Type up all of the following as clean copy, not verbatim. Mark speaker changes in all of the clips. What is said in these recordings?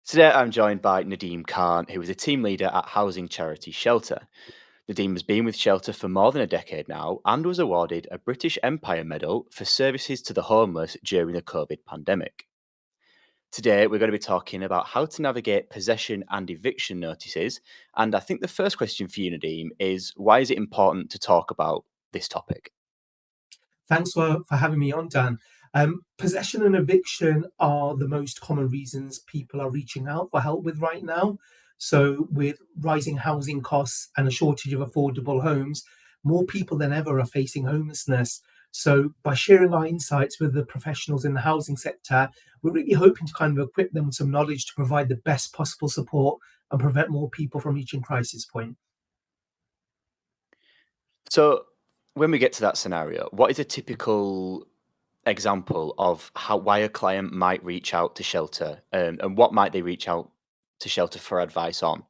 Speaker 1: Today, I'm joined by Nadeem Khan, who is a team leader at housing charity Shelter. Nadeem has been with Shelter for more than a decade now and was awarded a British Empire Medal for services to the homeless during the COVID pandemic. Today, we're going to be talking about how to navigate possession and eviction notices. And I think the first question for you, Nadeem, is why is it important to talk about this topic?
Speaker 2: Thanks for having me on, Dan. Possession and eviction are the most common reasons people are reaching out for help with right now. So, with rising housing costs and a shortage of affordable homes, more people than ever are facing homelessness. So, by sharing our insights with the professionals in the housing sector, we're really hoping to kind of equip them with some knowledge to provide the best possible support and prevent more people from reaching crisis point.
Speaker 1: So, when we get to that scenario, what is a typical example of how why a client might reach out to Shelter, and what might they reach out to Shelter for advice on?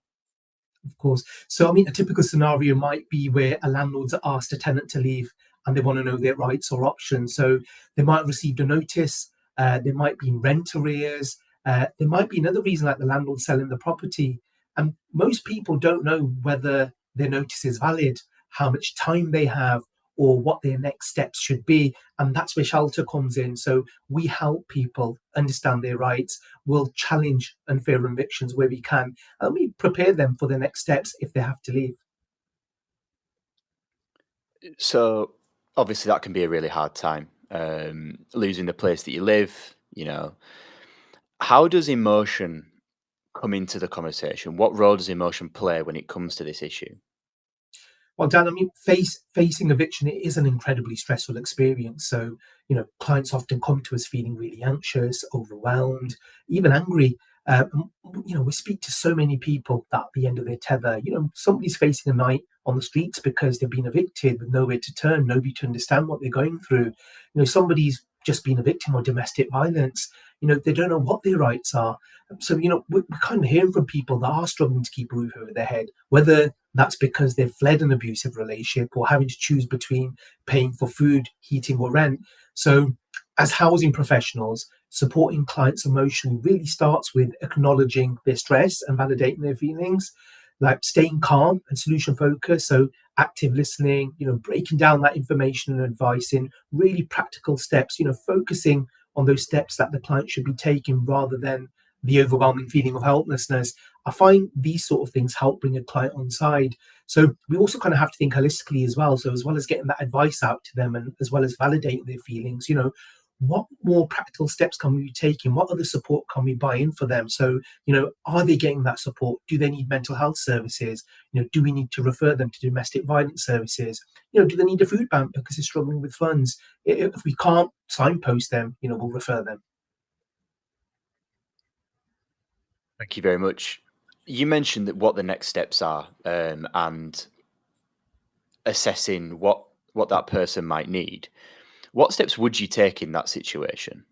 Speaker 2: Of course. So, I mean, a typical scenario might be where a landlord's asked a tenant to leave and they want to know their rights or options. So, they might have received a notice, there might be rent arrears, there might be another reason like the landlord selling the property. And most people don't know whether their notice is valid, how much time they have, or what their next steps should be. And that's where shelter comes in. So, we help people understand their rights. We'll challenge unfair evictions where we can, and we prepare them for the next steps if they have to leave.
Speaker 1: So, obviously, that can be a really hard time, losing the place that you live, How does emotion come into the conversation? What role does emotion play when it comes to this issue?
Speaker 2: Well, Dan, I mean, facing eviction it is an incredibly stressful experience. So, clients often come to us feeling really anxious, overwhelmed, even angry. We speak to so many people that at the end of their tether, somebody's facing a night on the streets because they've been evicted with nowhere to turn, nobody to understand what they're going through. Somebody's just been a victim of domestic violence. They don't know what their rights are. So, we're kind of hearing from people that are struggling to keep a roof over their head, whether that's because they've fled an abusive relationship or having to choose between paying for food, heating, or rent. So, as housing professionals, supporting clients emotionally really starts with acknowledging their stress and validating their feelings, like staying calm and solution focused. So, active listening, breaking down that information and advice in really practical steps, focusing on those steps that the client should be taking rather than the overwhelming feeling of helplessness. I find these sort of things help bring a client on side. So we also kind of have to think holistically as well. So as well as getting that advice out to them and as well as validating their feelings, what more practical steps can we be taking? What other support can we buy in for them? So, are they getting that support? Do they need mental health services? Do we need to refer them to domestic violence services? Do they need a food bank because they're struggling with funds? If we can't signpost them, we'll refer them.
Speaker 1: Thank you very much. You mentioned that what the next steps are, and assessing what that person might need. What steps would you take in that situation?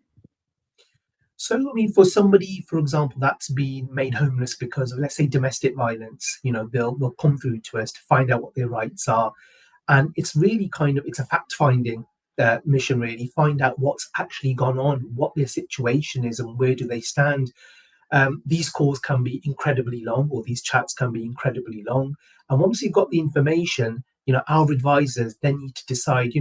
Speaker 2: So, I mean, for somebody, for example, that's been made homeless because of, let's say, domestic violence, they'll come through to us to find out what their rights are, and it's really it's a fact finding mission. Really, find out what's actually gone on, what their situation is, and where do they stand. These calls can be incredibly long, or these chats can be incredibly long. And once you've got the information, our advisors then need to decide,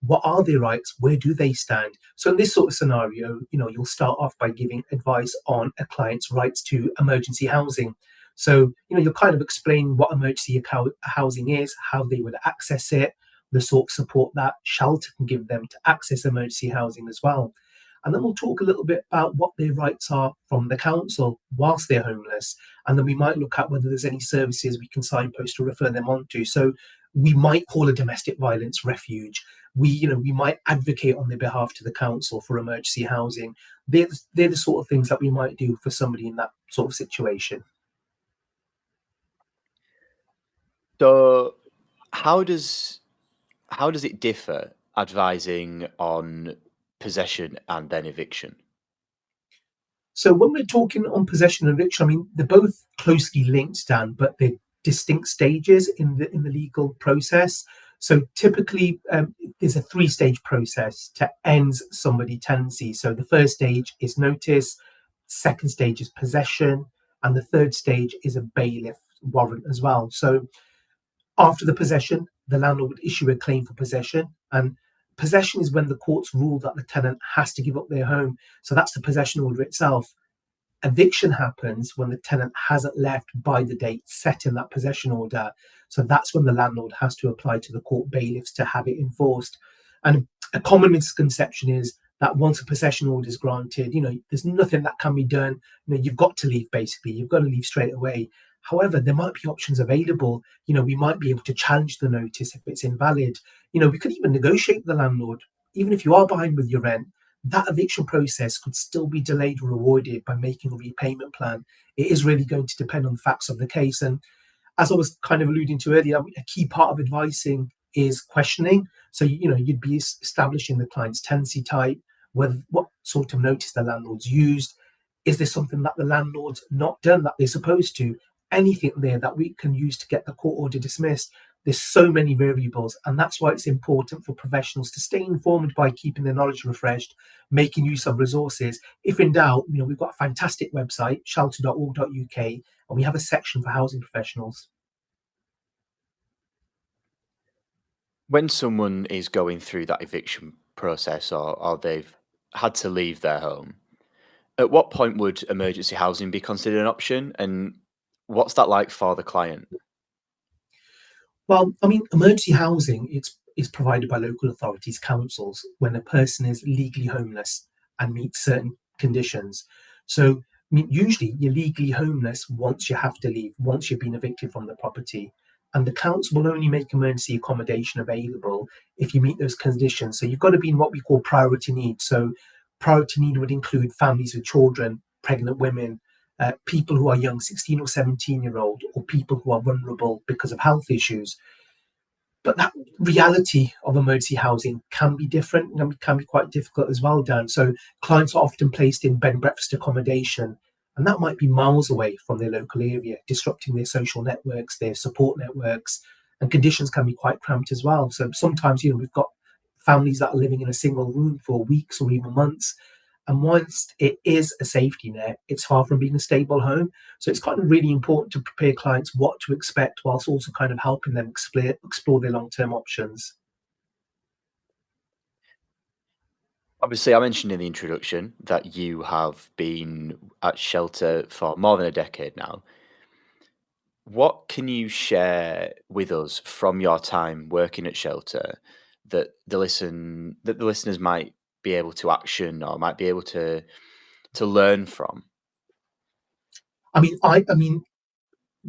Speaker 2: what are their rights? Where do they stand? So in this sort of scenario, you'll start off by giving advice on a client's rights to emergency housing. So, you'll kind of explain what emergency housing is, how they would access it, the sort of support that shelter can give them to access emergency housing as well. And then we'll talk a little bit about what their rights are from the council whilst they're homeless. And then we might look at whether there's any services we can signpost to refer them on to. So we might call a domestic violence refuge. We might advocate on their behalf to the council for emergency housing. They're the sort of things that we might do for somebody in that sort of situation.
Speaker 1: So, how does how does it differ advising on possession and then eviction?
Speaker 2: So when we're talking on possession and eviction, I mean they're both closely linked, Dan, but they're distinct stages in the legal process. So typically, there's a three-stage process to end somebody tenancy. So the first stage is notice, Second stage is possession, and the third stage is a bailiff warrant as well. So after the possession, the landlord would issue a claim for possession, and possession is when the courts rule that the tenant has to give up their home. So that's the possession order itself. Eviction happens when the tenant hasn't left by the date set in that possession order. So that's when the landlord has to apply to the court bailiffs to have it enforced. And a common misconception is that once a possession order is granted, there's nothing that can be done. You've got to leave, basically. You've got to leave straight away. However, there might be options available. We might be able to challenge the notice if it's invalid. We could even negotiate with the landlord. Even if you are behind with your rent, that eviction process could still be delayed or avoided by making a repayment plan. It is really going to depend on the facts of the case. And as I was kind of alluding to earlier, a key part of advising is questioning. So, you'd be establishing the client's tenancy type, what sort of notice the landlord's used. Is there something that the landlord's not done that they're supposed to? Anything there that we can use to get the court order dismissed. There's so many variables, and that's why it's important for professionals to stay informed by keeping their knowledge refreshed, making use of resources. If in doubt, we've got a fantastic website, shelter.org.uk, and we have a section for housing professionals.
Speaker 1: When someone is going through that eviction process, or they've had to leave their home, at what point would emergency housing be considered an option, and what's that like for the client?
Speaker 2: Well, emergency housing is provided by local authorities, councils, when a person is legally homeless and meets certain conditions. So, usually you're legally homeless once you have to leave, once you've been evicted from the property. And the council will only make emergency accommodation available if you meet those conditions. So you've got to be in what we call priority need. So priority need would include families with children, pregnant women, people who are young, 16 or 17-year-old, or people who are vulnerable because of health issues. But that reality of emergency housing can be different and can be quite difficult as well, Dan. So clients are often placed in bed and breakfast accommodation, and that might be miles away from their local area, disrupting their social networks, their support networks, and conditions can be quite cramped as well. So sometimes, we've got families that are living in a single room for weeks or even months. And whilst it is a safety net, it's far from being a stable home. So it's kind of really important to prepare clients what to expect, whilst also kind of helping them explore their long-term options.
Speaker 1: Obviously, I mentioned in the introduction that you have been at shelter for more than a decade now. What can you share with us from your time working at shelter that the listeners might be able to action or might be able to learn from?
Speaker 2: I mean,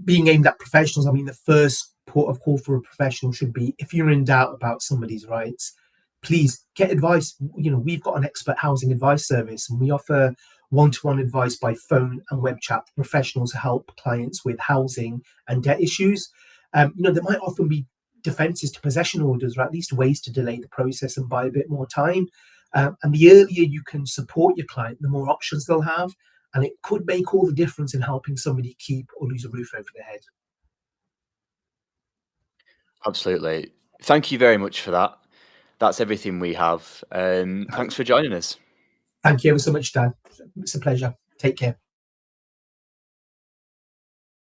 Speaker 2: being aimed at professionals, the first port of call for a professional should be, if you're in doubt about somebody's rights, please get advice. We've got an expert housing advice service, and we offer one-to-one advice by phone and web chat. Professionals help clients with housing and debt issues. There might often be defences to possession orders, or at least ways to delay the process and buy a bit more time. And the earlier you can support your client, the more options they'll have. And it could make all the difference in helping somebody keep or lose a roof over their head.
Speaker 1: Absolutely. Thank you very much for that. That's everything we have. Thanks for joining us.
Speaker 2: Thank you ever so much, Dan. It's a pleasure. Take care.